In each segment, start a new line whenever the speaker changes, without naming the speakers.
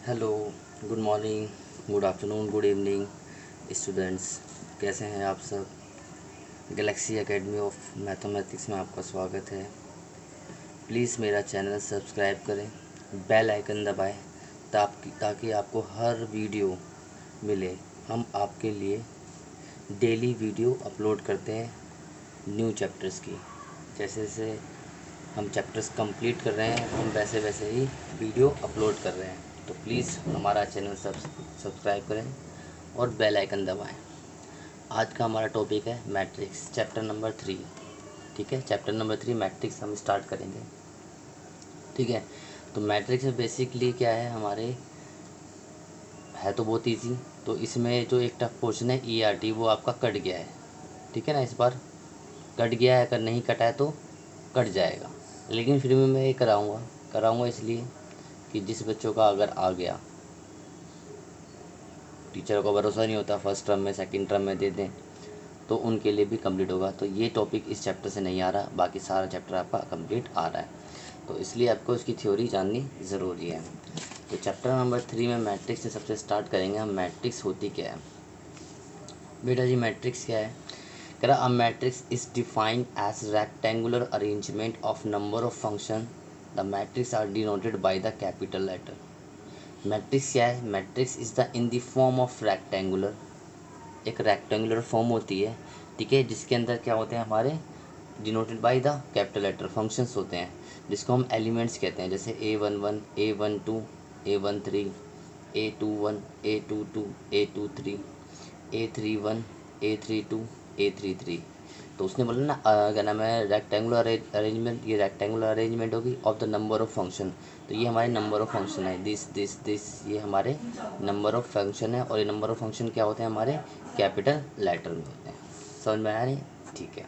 Hello, good morning, good afternoon, good evening students. कैसे हैं आप सब? गैलेक्सी एकेडमी ऑफ मैथमेटिक्स में आपका स्वागत है। प्लीज़ मेरा चैनल सब्सक्राइब करें, बेल आइकन दबाएं ताकि आपको हर वीडियो मिले। हम आपके लिए डेली वीडियो अपलोड करते हैं न्यू चैप्टर्स की। जैसे जैसे हम चैप्टर्स कंप्लीट कर रहे हैं हम वैसे वैसे ही वीडियो अपलोड कर रहे हैं। तो प्लीज़ हमारा चैनल सब्सक्राइब करें और बेल आइकन दबाएं। आज का हमारा टॉपिक है मैट्रिक्स, चैप्टर नंबर 3। ठीक है, चैप्टर नंबर 3 मैट्रिक्स हम स्टार्ट करेंगे। ठीक है, तो मैट्रिक्स में बेसिकली क्या है हमारे, है तो बहुत ईजी। तो इसमें जो एक टफ क्वेश्चन है ERT वो आपका कट गया है। ठीक है ना, इस बार कट गया है, अगर नहीं कटा है तो कट जाएगा। लेकिन फिर भी मैं ये कराऊंगा इसलिए कि जिस बच्चों का अगर आ गया, टीचर को भरोसा नहीं होता, फर्स्ट टर्म में सेकंड टर्म में दे दें तो उनके लिए भी कंप्लीट होगा। तो ये टॉपिक इस चैप्टर से नहीं आ रहा, बाकी सारा चैप्टर आपका कंप्लीट आ रहा है, तो इसलिए आपको इसकी थ्योरी जाननी ज़रूरी है। तो चैप्टर नंबर 3 में मैट्रिक्स से सबसे स्टार्ट करेंगे हम। मैट्रिक्स होती क्या है बेटा जी? मैट्रिक्स क्या है? कह रहा, a matrix is defined as rectangular arrangement of number of function. The matrix are denoted by the capital letter. Matrix क्या है? Matrix is the in the form of rectangular, एक रेक्टेंगुलर फॉर्म होती है, ठीक है, जिसके अंदर क्या होते हैं हमारे, denoted by the capital letter, functions होते हैं जिसको हम एलिमेंट्स कहते हैं। जैसे A11, A12, A13, A21, A22, A23, A31, A32, A33। तो उसने बोला ना क्या नाम है, रेक्टेंगुलर अरेंजमेंट, ये रेक्टेंगुलर अरेंजमेंट होगी of the number of function. तो ये हमारे नंबर ऑफ फंक्शन है, दिस ये हमारे नंबर ऑफ फंक्शन है। और ये नंबर ऑफ फंक्शन क्या होते हैं हमारे, कैपिटल लेटर में होते हैं। समझ में आ रही? ठीक है,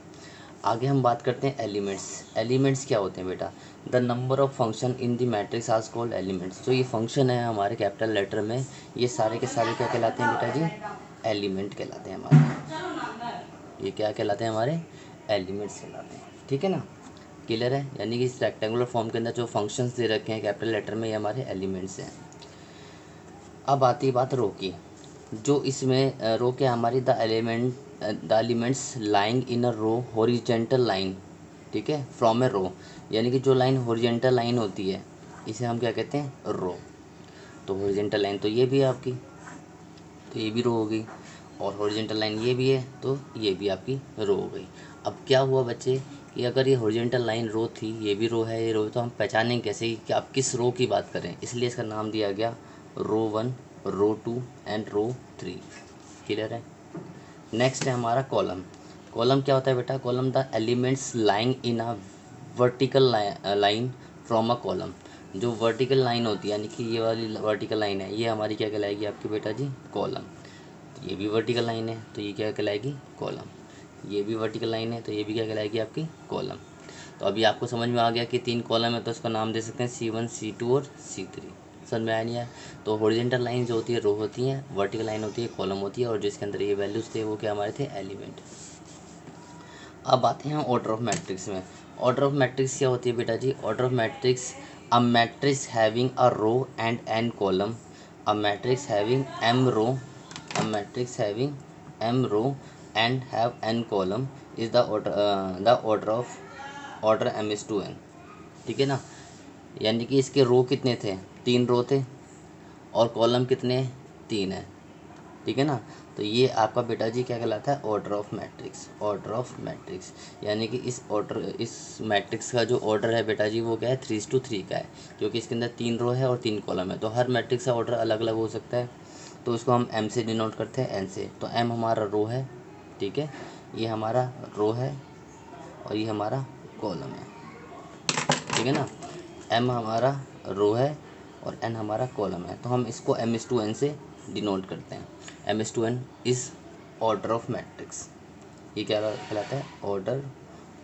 आगे हम बात करते हैं एलिमेंट्स। एलिमेंट्स क्या होते हैं बेटा? The number of function in the matrix are called elements. तो ये फंक्शन है हमारे कैपिटल लेटर में, ये सारे के सारे क्या कहलाते हैं बेटा जी? एलिमेंट कहलाते हैं हमारे। ये क्या कहलाते हैं हमारे? एलिमेंट्स कहलाते हैं। ठीक है ना, क्लियर है? यानी कि इस रेक्टेंगुलर फॉर्म के अंदर जो फंक्शंस दे रखे हैं कैपिटल लेटर में, ये हमारे एलिमेंट्स हैं। अब आती है बात रो की। जो इसमें रो क्या हमारी, the elements lying in a row horizontal line, ठीक है, फ्रॉम ए रो। यानी कि जो लाइन हॉरिजेंटल लाइन होती है इसे हम क्या कहते हैं? रो। तो हॉरिजेंटल लाइन तो ये भी है आपकी, तो ये भी रो हो गई, और हॉरिजेंटल लाइन ये भी है तो ये भी आपकी रो हो गई। अब क्या हुआ बच्चे कि अगर ये हॉरिजेंटल लाइन रो थी, ये भी रो है, ये रो, तो हम पहचानेंगे कैसे कि आप किस रो की बात करें? इसलिए इसका नाम दिया गया रो 1, रो 2 एंड रो 3। क्लियर है? नेक्स्ट है हमारा कॉलम। कॉलम क्या होता है बेटा? Column the elements lying in a vertical line from a column. जो वर्टिकल लाइन होती है, यानी कि ये वाली वर्टिकल लाइन है, ये हमारी क्या कहलाएगी आपकी बेटा जी? कॉलम। ये भी वर्टिकल लाइन है तो ये क्या कहलाएगी? कॉलम। ये भी वर्टिकल लाइन है तो ये भी क्या कहलाएगी आपकी? कॉलम। तो अभी आपको समझ में आ गया कि 3 कॉलम है तो इसका नाम दे सकते हैं C1, C2 और C3। समझ में आया नहीं है? तो हॉरिजॉन्टल लाइन जो होती है रो होती है, वर्टिकल लाइन होती है कॉलम होती है, और जिसके अंदर ये वैल्यूज़ थे वो क्या हमारे थे? एलिमेंट। अब आते हैं ऑर्डर ऑफ मैट्रिक्स में। ऑर्डर ऑफ मैट्रिक्स क्या होती है बेटा जी? Order of matrix, a matrix having a row and n column, a matrix having m row, a matrix having m row and have n column is the order m is to n। ठीक है ना, यानी कि इसके रो कितने थे? 3 रो थे, और कॉलम कितने? 3 है। ठीक है ना, तो ये आपका बेटा जी क्या कहलाता है? Order of matrix. Order of matrix यानी कि इस मैट्रिक्स का जो ऑर्डर है बेटा जी वो क्या है? 3:3 का है, क्योंकि इसके अंदर 3 रो है और 3 कॉलम है। तो हर मैट्रिक्स का ऑर्डर अलग अलग हो सकता है, तो उसको हम m से डिनोट करते हैं, n से। तो m हमारा रो है, ठीक है, ये हमारा रो है और ये हमारा कॉलम है। ठीक है ना, m हमारा रो है और n हमारा कॉलम है, तो हम इसको m/n से डिनोट करते हैं। m/n is order of matrix. ये क्या कहलाता है? Order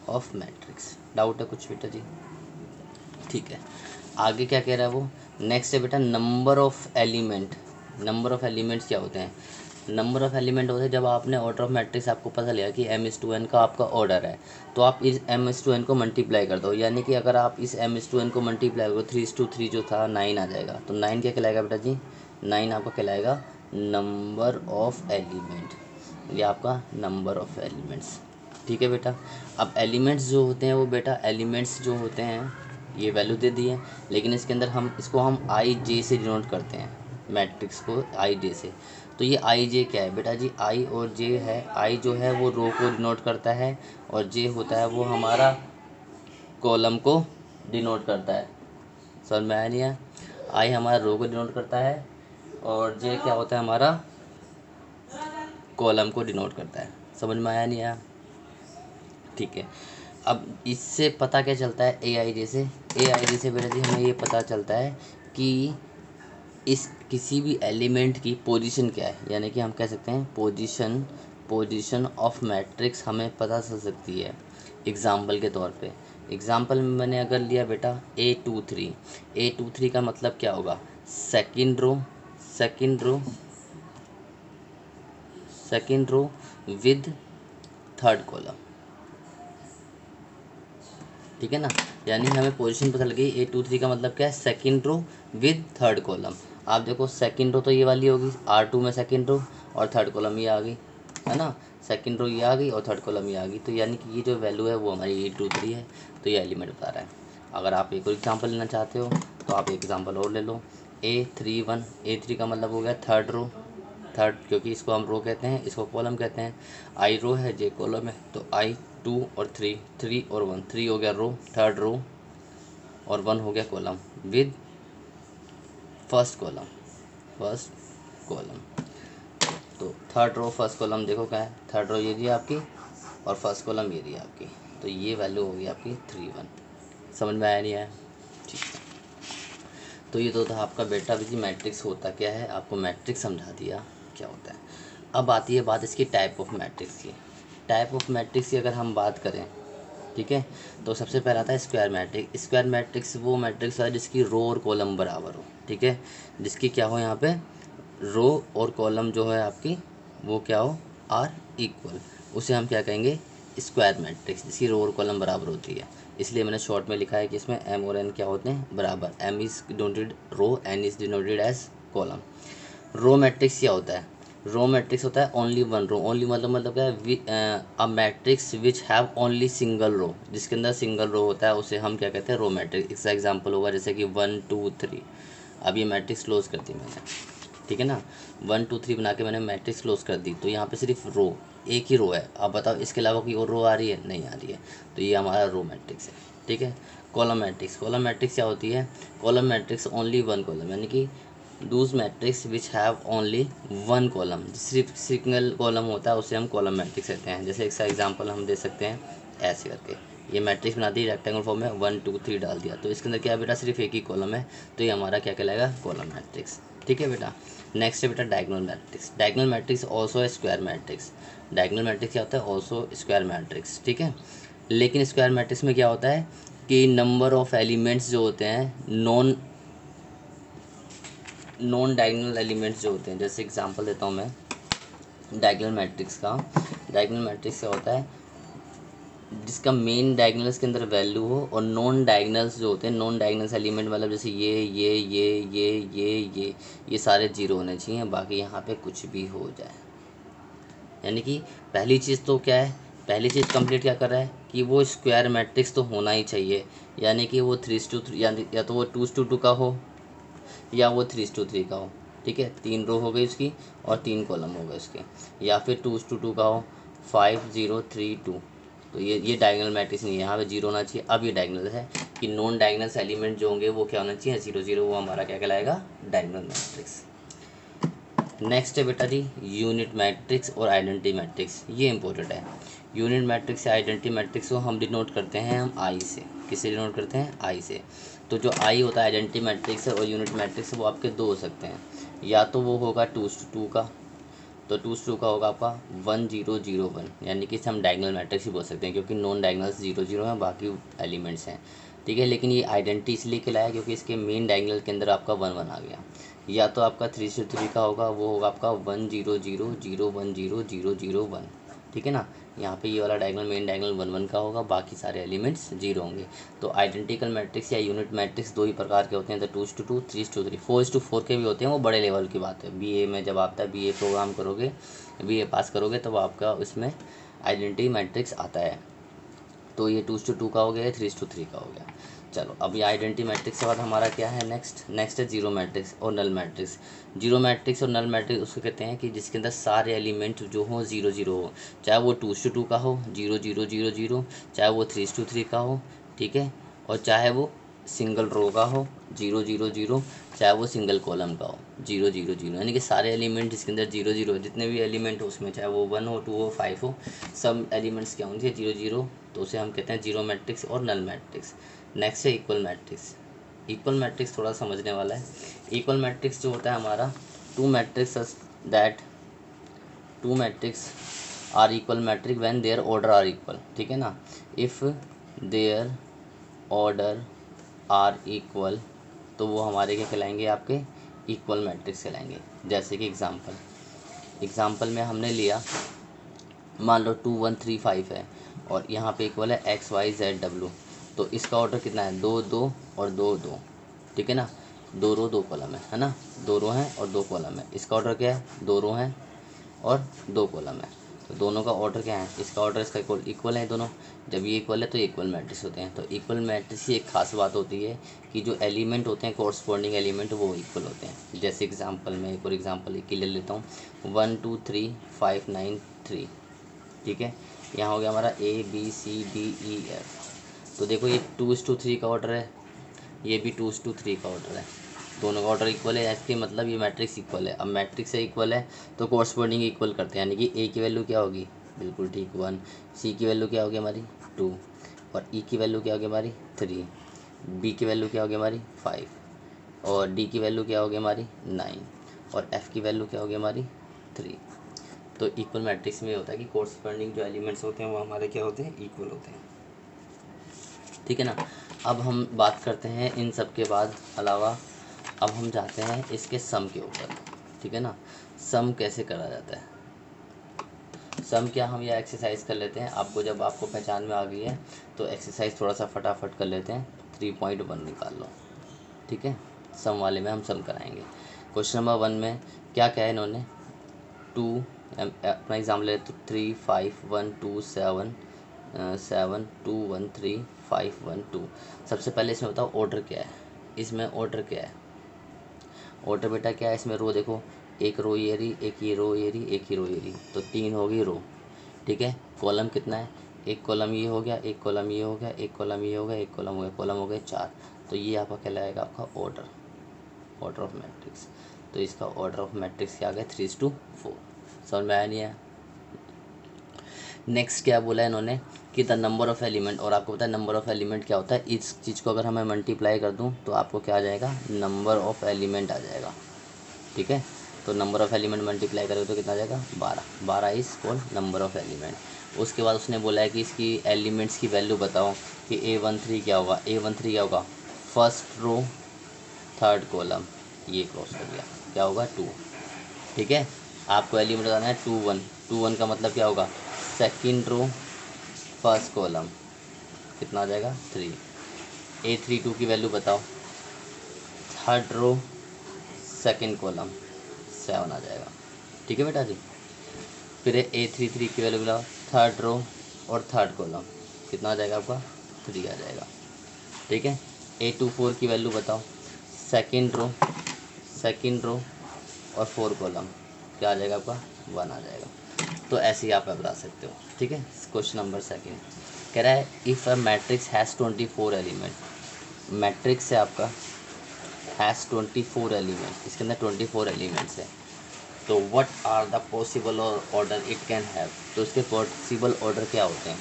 of matrix. डाउट है कुछ बेटा जी? ठीक है, आगे क्या कह रहा है वो? नेक्स्ट है बेटा number of element. Number of elements क्या होते हैं? नंबर ऑफ़ एलिमेंट होते हैं जब आपने ऑर्डर ऑफ मैट्रिक्स आपको पता लगा कि m/n का आपका ऑर्डर है, तो आप इस m/n को मल्टीप्लाई कर दो, यानी कि अगर आप इस m/n को मल्टीप्लाई करो 3/3 जो था 9 आ जाएगा। तो 9 क्या कहलाएगा बेटा जी? 9 आपका कहलाएगा नंबर ऑफ़ एलिमेंट, ये आपका नंबर ऑफ़ एलिमेंट्स। ठीक है बेटा। अब एलिमेंट्स जो होते हैं वो बेटा एलिमेंट्स जो होते हैं ये वैल्यू दे दी है, लेकिन इसके अंदर हम इसको हम आई जे से डिनोट करते हैं, मैट्रिक्स को आई जे से। तो ये आई जे क्या है बेटा जी? आई और जे है, आई जो है वो रो को डिनोट करता है और जे होता है वो हमारा कॉलम को डिनोट करता है। समझ में आया नहीं है? आई हमारा रो को डिनोट करता है और जे क्या होता है? हमारा कॉलम को डिनोट करता है। समझ में आया नहीं आया? ठीक है। अब इससे पता क्या चलता है ए आई जे से? ए आई जे से बेटा जी हमें ये पता चलता है कि इस किसी भी एलिमेंट की पोजीशन क्या है, यानी कि हम कह सकते हैं पोजीशन ऑफ मैट्रिक्स हमें पता चल सकती है। एग्जाम्पल के तौर पे, एग्जाम्पल में मैंने अगर लिया बेटा A23 का मतलब क्या होगा? Second row with third column. ठीक है ना? यानी हमें पोजीशन पता लगी। A23 का मतलब क्या है? Second row with third column. आप देखो सेकंड रो तो ये वाली होगी R2 में सेकंड रो, और थर्ड कॉलम ये आ गई, है ना? सेकंड रो ये आ गई और थर्ड कॉलम ये आ गई। तो यानी कि ये जो वैल्यू है वो हमारी A23 है। तो ये एलिमेंट बता रहा है। अगर आप एक और एग्जाम्पल लेना चाहते हो तो आप एक एग्जाम्पल और ले लो। A3 का मतलब हो गया थर्ड, क्योंकि इसको हम रो कहते हैं, इसको कॉलम कहते हैं। आई रो है, जे कॉलम है, तो I2 और 3 और 1, 3 हो गया रो, थर्ड रो, और 1 हो गया कॉलम विद फर्स्ट कॉलम। तो थर्ड रो फर्स्ट कॉलम देखो क्या है? थर्ड रो ये दी आपकी और फर्स्ट कॉलम ये दी आपकी। तो ये वैल्यू होगी आपकी 3 1। समझ में आया नहीं आया? ठीक है। तो ये तो था आपका बेटा जी मैट्रिक्स होता क्या है, आपको मैट्रिक्स समझा दिया क्या होता है। अब आती है बात इसकी टाइप ऑफ मैट्रिक्स की। टाइप ऑफ मैट्रिक्स की अगर हम बात करें, ठीक है, तो सबसे पहला आता है स्क्वायर मैट्रिक्स। स्क्वायर मैट्रिक्स वो मैट्रिक्स है जिसकी रो और कॉलम बराबर हो। ठीक है, जिसकी क्या हो यहाँ पे? रो और कॉलम जो है आपकी वो क्या हो? Are equal. उसे हम क्या कहेंगे? स्क्वायर मैट्रिक्स, जिसकी रो और कॉलम बराबर होती है। इसलिए मैंने शॉर्ट में लिखा है कि इसमें एम और एन क्या होते हैं? बराबर। M is denoted row, N is denoted as column. Row matrix क्या होता है? रो मैट्रिक्स होता है ओनली वन रो। ओनली मतलब क्या है? A matrix which have only single row, जिसके अंदर सिंगल रो होता है उसे हम क्या कहते हैं? Row matrix. इसका एग्जांपल होगा जैसे कि 1 2 3। अब ये मैट्रिक्स क्लोज कर दी मैंने, ठीक है ना? 1 2 3 बना के मैंने मैट्रिक्स क्लोज कर दी। तो यहाँ पे सिर्फ रो, एक ही रो है। अब बताओ इसके अलावा कोई और रो आ रही है? नहीं आ रही है। तो ये हमारा रो मैट्रिक्स है। ठीक है। कॉलम मैट्रिक्स क्या होती है? Column matrix only one column, यानी कि दूस matrix which have only one column, सिर्फ सिंगल कॉलम होता है उसे हम कॉलम मैट्रिक्स कहते हैं। जैसे इसका एग्जांपल हम दे सकते हैं ऐसे करके, ये मैट्रिक्स बना दी रेक्टेंगल फॉर्म में, 1 2 3 डाल दिया, तो इसके अंदर क्या है बेटा? सिर्फ एक ही कॉलम है, तो ये हमारा क्या कहलाएगा? Column matrix. ठीक है बेटा। नेक्स्ट है बेटा diagonal matrix. Diagonal matrix also square matrix. Diagonal matrix क्या होता है? Also square matrix. ठीक है, लेकिन स्क्वायर मैट्रिक्स में क्या होता है कि नंबर ऑफ एलिमेंट्स जो होते हैं नॉन डायगोनल एलिमेंट्स जो होते हैं, जैसे एग्जांपल देता हूँ मैं डायगोनल मैट्रिक्स का। डायगोनल मैट्रिक्स क्या होता है? जिसका मेन डायगोनल्स के अंदर वैल्यू हो, और नॉन डायगोनल्स जो होते हैं, नॉन डायगोनल्स एलिमेंट मतलब जैसे ये सारे जीरो होने चाहिए, बाकी यहाँ पे कुछ भी हो जाए। यानी कि पहली चीज़ तो क्या है? पहली चीज़ कंप्लीट क्या कर रहा है कि वो स्क्वायर मैट्रिक्स तो होना ही चाहिए, यानी कि वो 3:3 या तो वो 2:2 का हो या वो 3:3 का हो। ठीक है, 3 रो हो गई उसकी और 3 कॉलम हो गए उसके, या फिर 2:2 का हो, 5 0 3 2। तो ये डायगोनल मैट्रिक्स नहीं है, यहाँ पे जीरो होना चाहिए। अब ये डायगोनल है कि नॉन डायगोनल्स एलिमेंट जो होंगे वो क्या होना चाहिए? 0 0। वो हमारा क्या कहलाएगा? Diagonal matrix. नेक्स्ट है बेटा जी यूनिट मैट्रिक्स और आइडेंटिटी मैट्रिक्स। ये इंपॉर्टेंट है। यूनिट मैट्रिक्स या आइडेंटिटी मैट्रिक्स को हम डिनोट करते हैं हम आई से। किससे डिनोट करते हैं? आई से। तो जो आई होता है आइडेंटिटी मैट्रिक्स और यूनिट मैट्रिक्स वो आपके दो हो सकते हैं, या तो वो होगा 2:2 का, तो 2:2 का होगा आपका 1 0 0 1, यानी कि इसे हम डायगोनल मैट्रिक्स ही बोल सकते हैं, क्योंकि नॉन डायगोनल्स 0 0 हैं, बाकी एलिमेंट्स हैं। ठीक है। लेकिन ये आइडेंटिटी इसलिए कहलाया क्योंकि इसके मेन डायगोनल के अंदर आपका 1 1 आ गया। या तो आपका 3 का होगा, वो होगा आपका 1 0 0 0 1 0 0 0 1, ठीक है ना। यहाँ पे ये वाला डायगोनल मेन डायगोनल 1 1 का होगा, बाकी सारे एलिमेंट्स 0 होंगे। तो आइडेंटिकल मैट्रिक्स या यूनिट मैट्रिक्स दो ही प्रकार के होते हैं, तो 2:2, 3:3, 4:4 के भी होते हैं, वो बड़े लेवल की बात है। बीए में जब आता है, बीए प्रोग्राम करोगे, बीए पास करोगे, तब आपका उसमें आइडेंटिटी मैट्रिक्स आता है। तो ये 2:2 का हो गया, 3:3 का हो गया। चलो अब ये आइडेंटिटी मैट्रिक्स के बाद हमारा क्या है, नेक्स्ट है जीरो मैट्रिक्स और नल मैट्रिक्स। जीरो मैट्रिक्स और नल मैट्रिक्स उसको कहते हैं कि जिसके अंदर सारे एलिमेंट जो हो 0 0 हो, चाहे वो 2:2 का हो 0 0 0 0, चाहे वो 3:3 का हो, ठीक है, और चाहे वो सिंगल रो का हो 0 0 0, चाहे वो सिंगल कॉलम का हो 0 0 0, यानी कि सारे एलिमेंट जिसके अंदर 0 0, जितने भी एलिमेंट हो उसमें, चाहे वो 1 हो 2 हो 5 हो, सब एलिमेंट्स क्या होंगे 0 0, तो उसे हम कहते हैं जीरो मैट्रिक्स और नल मैट्रिक्स। नेक्स्ट है इक्वल मैट्रिक्स। इक्वल मैट्रिक्स थोड़ा समझने वाला है। इक्वल मैट्रिक्स जो होता है हमारा, two matrix are equal matrix when their order are equal, ठीक है ना। If their order are equal, तो वो हमारे क्या कहलाएंगे, आपके इक्वल मैट्रिक्स कहलाएंगे। जैसे कि एग्जाम्पल में हमने लिया, मान लो 2 1 3 5 है और यहाँ पे इक्वल है x y z w, तो इसका ऑर्डर कितना है, 2 2 और 2 2, ठीक है ना। 2 रो 2 कॉलम है ना, 2 रो हैं और 2 कॉलम है। इसका ऑर्डर क्या है, 2 रो हैं और 2 कॉलम है, तो दोनों का ऑर्डर क्या है, इसका ऑर्डर इसका इक्वल है दोनों। जब ये इक्वल है तो इक्वल मैट्रिक्स होते हैं। तो इक्वल मैट्रिक्स की एक खास बात होती है कि जो एलिमेंट होते हैं, कोरस्पॉन्डिंग एलिमेंट, वो इक्वल होते हैं। जैसे एग्जाम्पल में एक और एग्जाम्पल के लिए लेता हूँ, 1 2 3 5 9 3, ठीक है। यहाँ हो गया हमारा ABCDEF। तो देखो ये 2:3 का ऑर्डर है, ये भी 2:3 का ऑर्डर है, दोनों का ऑर्डर इक्वल है, इसके मतलब ये मैट्रिक्स इक्वल है। अब मैट्रिक्स से इक्वल है तो कोरस्पॉन्डिंग इक्वल करते हैं, यानी कि A की वैल्यू क्या होगी, बिल्कुल ठीक 1, C की वैल्यू क्या होगी हमारी 2, और E की वैल्यू क्या होगी हमारी 3, B की वैल्यू क्या होगी हमारी 5, और D की वैल्यू क्या होगी हमारी 9, और F की वैल्यू क्या होगी हमारी 3। तो इक्वल मैट्रिक्स में होता है कि कोरस्पॉन्डिंग जो एलिमेंट्स होते हैं वो हमारे क्या होते हैं, इक्वल होते हैं, ठीक है ना। अब हम बात करते हैं इन सब के बाद अलावा, अब हम जाते हैं इसके सम के ऊपर, ठीक है ना। सम कैसे करा जाता है, सम क्या, हम यह एक्सरसाइज कर लेते हैं। आपको जब आपको पहचान में आ गई है तो एक्सरसाइज थोड़ा सा फटाफट कर लेते हैं। 3.1 निकाल लो, ठीक है। सम वाले में हम सम कराएंगे। क्वेश्चन नंबर 1 में क्या क्या है इन्होंने, 2, अपना एग्जाम्पल ले तो 3 5 1 2 7 7 2 1 3 5 1 2। सबसे पहले इसमें बताओ ऑर्डर क्या है, इसमें ऑर्डर क्या है, ऑर्डर बेटा क्या है, इसमें रो देखो, एक रो ये रही, एक ये रो ये रही, एक ही रो ये रही, तो 3 होगी रो, ठीक है। कॉलम कितना है, एक कॉलम ये हो गया, एक कॉलम ये हो गया, एक कॉलम ये हो गया, एक कॉलम हो गया, कॉलम हो गए 4। तो ये आपका कहलाएगा आपका ऑर्डर ऑफ मैट्रिक्स। तो इसका ऑर्डर ऑफ मैट्रिक्स क्या आ गया, 3:4। समझ में आया नहीं आया। नेक्स्ट क्या बोला है इन्होंने कि द नंबर ऑफ़ एलिमेंट, और आपको पता है नंबर ऑफ़ एलिमेंट क्या होता है, इस चीज़ को अगर हमें मल्टीप्लाई कर दूं तो आपको क्या आ जाएगा, नंबर ऑफ़ एलिमेंट आ जाएगा, ठीक है। तो नंबर ऑफ़ एलिमेंट मल्टीप्लाई करोगे तो कितना आ जाएगा, 12 is called number of element. उसके बाद उसने बोला है कि इसकी एलिमेंट्स की वैल्यू बताओ कि A13 क्या होगा, A13 क्या होगा, फर्स्ट रो थर्ड कॉलम, ये क्रॉस कर लिया, क्या होगा 2, ठीक है। आपको एलिमेंट बताना है 2 1, 2 1 का मतलब क्या होगा, सेकेंड रो फर्स्ट कॉलम, कितना आ जाएगा 3। A32 की वैल्यू बताओ, थर्ड रो सेकेंड कॉलम 7 आ जाएगा, ठीक है बेटा जी। फिर A33 की वैल्यू बताओ, थर्ड रो और थर्ड कॉलम, कितना आ जाएगा आपका 3 आ जाएगा, ठीक है। A24 की वैल्यू बताओ, सेकेंड रो और 4 कॉलम, क्या आ जाएगा आपका 1 आ जाएगा। तो ऐसे ही आप बता सकते हो, ठीक है। क्वेश्चन नंबर 2 कह रहा है if a matrix has 24 element, matrix है आपका हैज़ 24 एलिमेंट, इसके अंदर 24 एलिमेंट्स है, तो what are the possible order it can have, तो इसके पॉसिबल ऑर्डर क्या होते हैं।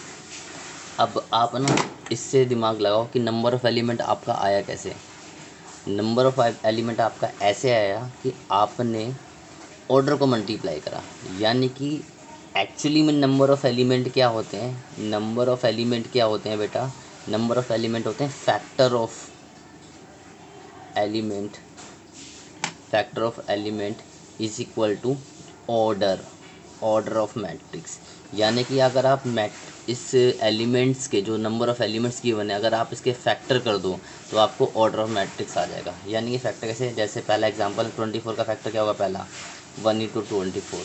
अब आप ना इससे दिमाग लगाओ कि नंबर ऑफ़ एलिमेंट आपका आया कैसे। नंबर ऑफ़ एलिमेंट आपका ऐसे आया कि आपने ऑर्डर को मल्टीप्लाई करा, यानी कि एक्चुअली में नंबर ऑफ़ एलिमेंट क्या होते हैं, नंबर ऑफ़ एलिमेंट क्या होते हैं बेटा, नंबर ऑफ एलिमेंट होते हैं factor of element, factor of element is equal to order, order of matrix. यानी कि अगर आप इस एलिमेंट्स के जो नंबर ऑफ एलिमेंट्स की बने अगर आप इसके फैक्टर कर दो तो आपको ऑर्डर ऑफ मैट्रिक्स आ जाएगा। यानी कि फैक्टर कैसे, जैसे पहला एग्जांपल 24 का फैक्टर क्या होगा, पहला 1 इंटू 24,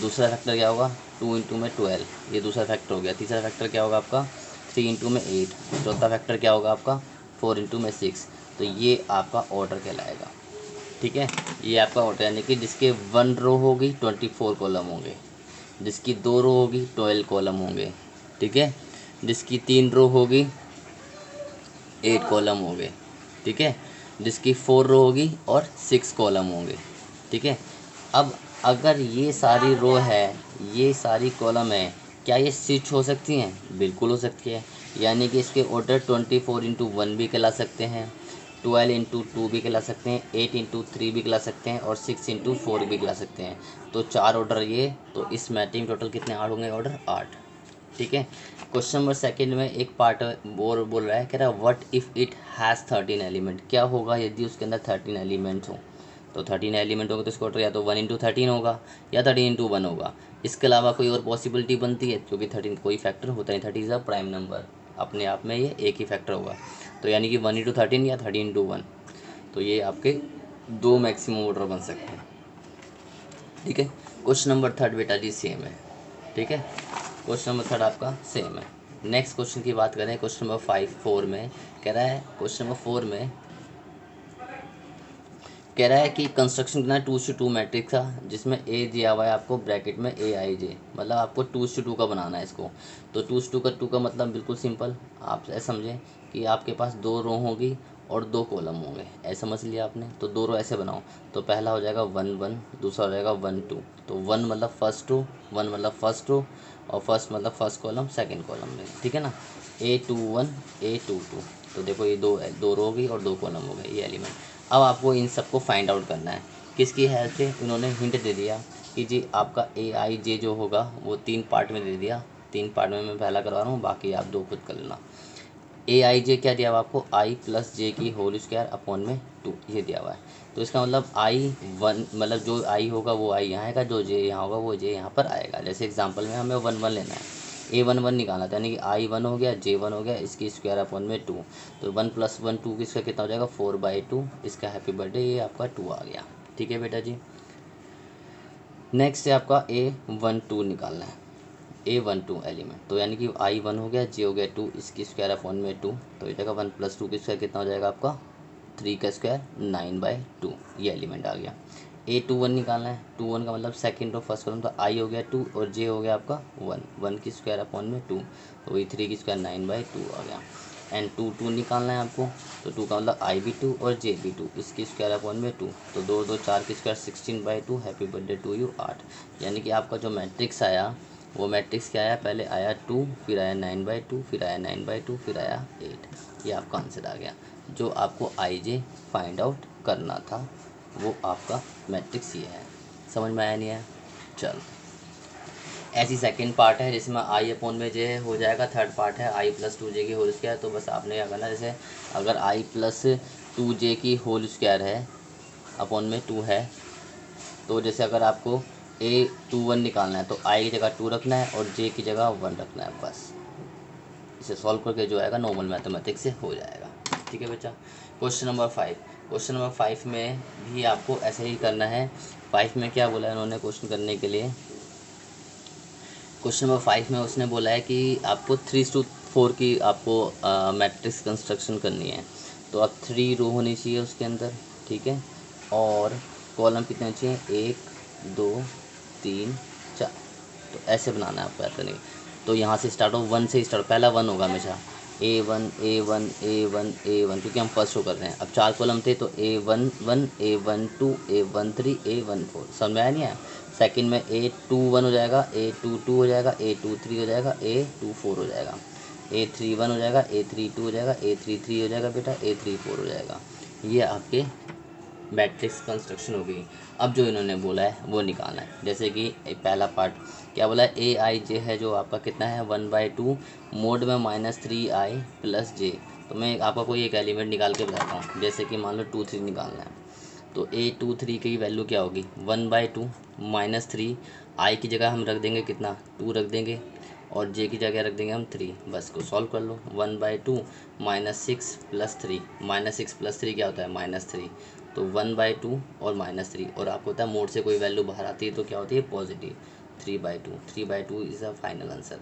दूसरा फैक्टर क्या होगा 2 इंटू में 12, ये दूसरा फैक्टर हो गया। तीसरा फैक्टर क्या होगा आपका 3 इंटू में 8, चौथा फैक्टर क्या होगा आपका 4 इंटू में 6। तो ये आपका ऑर्डर कहलाएगा। ठीक है, ये आपका ऑर्डर यानी कि जिसके 1 रो होगी 24 कॉलम होंगे, जिसकी 2 रो होगी 12 कॉलम होंगे। ठीक है, जिसकी 3 रो होगी 8 कॉलम होंगे। ठीक है, जिसकी 4 रो होगी और 6 कॉलम होंगे। ठीक है, अब अगर ये सारी रो है, ये सारी कॉलम है, क्या ये स्विच हो सकती हैं? बिल्कुल हो सकती है। यानी कि इसके ऑर्डर 24 इंटू 1 भी कहला सकते हैं, 12 इंटू 2 भी कहला सकते हैं, 8 इंटू 3 भी कहला सकते हैं और 6 इंटू 4 भी कहला सकते हैं। तो 4 ऑर्डर ये, तो इस मैट्रिक्स टोटल कितने 8 होंगे ऑर्डर 8। ठीक है, क्वेश्चन नंबर सेकंड में एक पार्ट और बोल रहा है, कह रहा है what if it has 13 element, क्या होगा यदि उसके अंदर 13 एलिमेंट्स हो। तो 13 एलिमेंट होगा तो इसका ऑर्डर या तो 1 इंटू 13 होगा या 13 इंटू 1 होगा। इसके अलावा कोई और पॉसिबिलिटी बनती है, क्योंकि 13 कोई फैक्टर होता नहीं, 30 इज़ अ प्राइम नंबर, अपने आप में ये एक ही फैक्टर होगा। तो यानी कि 1 इंटू 13 या 13 इंटू 1, तो ये आपके 2 मैक्सिमम ऑर्डर बन सकते हैं। ठीक है, क्वेश्चन नंबर थर्ड बेटा जी सेम है। ठीक है, क्वेश्चन नंबर थर्ड आपका सेम है। नेक्स्ट क्वेश्चन की बात करें, क्वेश्चन नंबर 4 में कह रहा है, क्वेश्चन नंबर 4 में कह रहा है कि कंस्ट्रक्शन करना है 2:2 मैट्रिक्स का, जिसमें ए दिया हुआ है आपको ब्रैकेट में AIJ, मतलब आपको 2:2 का बनाना है इसको। तो 2 का मतलब बिल्कुल सिंपल, आप ऐसे समझें कि आपके पास 2 रो होगी और 2 कॉलम होंगे, ऐसा समझ लिया आपने। तो 2 रो ऐसे बनाओ, तो पहला हो जाएगा 1 1, दूसरा हो जाएगा 1 2। तो 1 मतलब फर्स्ट रो, 1 मतलब फर्स्ट रो, और फर्स्ट मतलब फर्स्ट कॉलम सेकेंड कॉलम में। ठीक है ना, A21 A22। तो देखो ये दो रो होगी और 2 कॉलम हो गए, ये एलिमेंट। अब आपको इन सबको फाइंड आउट करना है, किसकी हेल्प से। इन्होंने हिंट दे दिया कि जी आपका AIJ जो होगा वो 3 पार्ट में दे दिया, 3 पार्ट में मैं पहला करवा रहा हूँ, बाकी आप 2 खुद कर लेना। AIJ क्या दिया हुआ आपको, I प्लस J की होल स्क्वायर अपॉन में 2, ये दिया हुआ है। तो इसका मतलब I1 मतलब जो I होगा वो I यहाँ आएगा, जो J यहाँ होगा वो J यहाँ पर आएगा। जैसे एग्जांपल में हमें 1 1 लेना है, A11 निकालना था, यानी कि I1 हो गया, J1 हो गया, इसकी स्क्वायर अपॉन में 2। तो 1 + 1 2 की स्क्वायर कितना हो जाएगा 4/2, इसका हैप्पी बर्थडे, ये आपका 2 आ गया। ठीक है बेटा जी, नेक्स्ट है आपका A12 निकालना है, A12 एलिमेंट। तो यानी कि I1 हो गया, J हो गया 2, इसकी स्क्वायर अपॉन में 2, तो ये जगह 1 + 2 की स्क्वायर कितना हो जाएगा आपका 3 का स्क्वायर 9/2, ये एलिमेंट आ गया। A21 निकालना है, 21 का मतलब सेकंड रो फर्स्ट कॉलम, तो I हो गया 2 और J हो गया आपका 1, 1 की स्क्वायर अपॉन में 2, तो वही 3 की स्क्वायर 9/2 आ गया। एंड 2 निकालना है आपको, तो 2 का मतलब I भी 2 और J भी 2, इसकी स्क्वायर अपॉन में 2, तो 2 2 4 की square 16/2, happy birthday to you 8। यानी कि आपका जो मैट्रिक्स आया वो मैट्रिक्स क्या आया, पहले आया 2, फिर आया 9/2, फिर आया 9/2, फिर आया 8। ये आपका आंसर आ गया। जो आपको IJ फाइंड आउट करना था वो आपका मैट्रिक्स ये है। समझ में आया नहीं है? चल, ऐसी सेकंड पार्ट है जिसमें I अपॉन में J हो जाएगा। थर्ड पार्ट है I + 2J की होल स्क्वायर। तो बस आपने क्या करना, जैसे अगर I + 2J की होल स्क्वायर है अपॉन में 2 है, तो जैसे अगर आपको A21 निकालना है तो I की जगह 2 रखना है और J की जगह 1 रखना है, बस इसे सॉल्व करके जो आएगा नॉर्मल मैथमेटिक्स से हो जाएगा। ठीक है बच्चा, क्वेश्चन नंबर 5, क्वेश्चन नंबर 5 में भी आपको ऐसे ही करना है। 5 में क्या बोला है उन्होंने क्वेश्चन करने के लिए, क्वेश्चन नंबर 5 में उसने बोला है कि आपको 3:4 की आपको मैट्रिक्स कंस्ट्रक्शन करनी है। तो अब 3 रो होनी चाहिए उसके अंदर, ठीक है, और कॉलम कितने होने चाहिए 1 2 3 4। तो ऐसे बनाना है आपको, ऐसा नहीं। तो यहाँ से स्टार्ट हो, 1 से स्टार्ट, पहला 1 होगा हमेशा, A1 A1 A1 A1, क्योंकि हम फर्स्ट रो कर रहे हैं। अब 4 कॉलम थे तो A11 A12 A13 A14, समझ में आया नहीं आया। सेकंड में A21 हो जाएगा, A22 हो जाएगा, A23 हो जाएगा, A24 हो जाएगा, A31 हो जाएगा, A32 हो जाएगा, A33 हो जाएगा बेटा, A34 हो जाएगा। ये आपके मैट्रिक्स कंस्ट्रक्शन हो गई। अब जो इन्होंने बोला है वो निकालना है। जैसे कि पहला पार्ट क्या बोला है, ए आई जे है जो आपका कितना है 1/2 मोड में -3i + j। तो मैं आपका कोई एक एलिमेंट निकाल के बताता हूँ। जैसे कि मान लो 2 3 निकालना है, तो A23 की वैल्यू क्या होगी 1/2 -3, आई की जगह हम रख देंगे कितना 2 रख देंगे, और जे की जगह रख देंगे हम 3। बस को सॉल्व कर लो। 1/2 -6 + 3, -6 + 3 क्या होता है -3, तो 1/2 और -3, और आपको होता है मोड से कोई वैल्यू बाहर आती है तो क्या होती है positive 3/2। 3/2 is a final answer.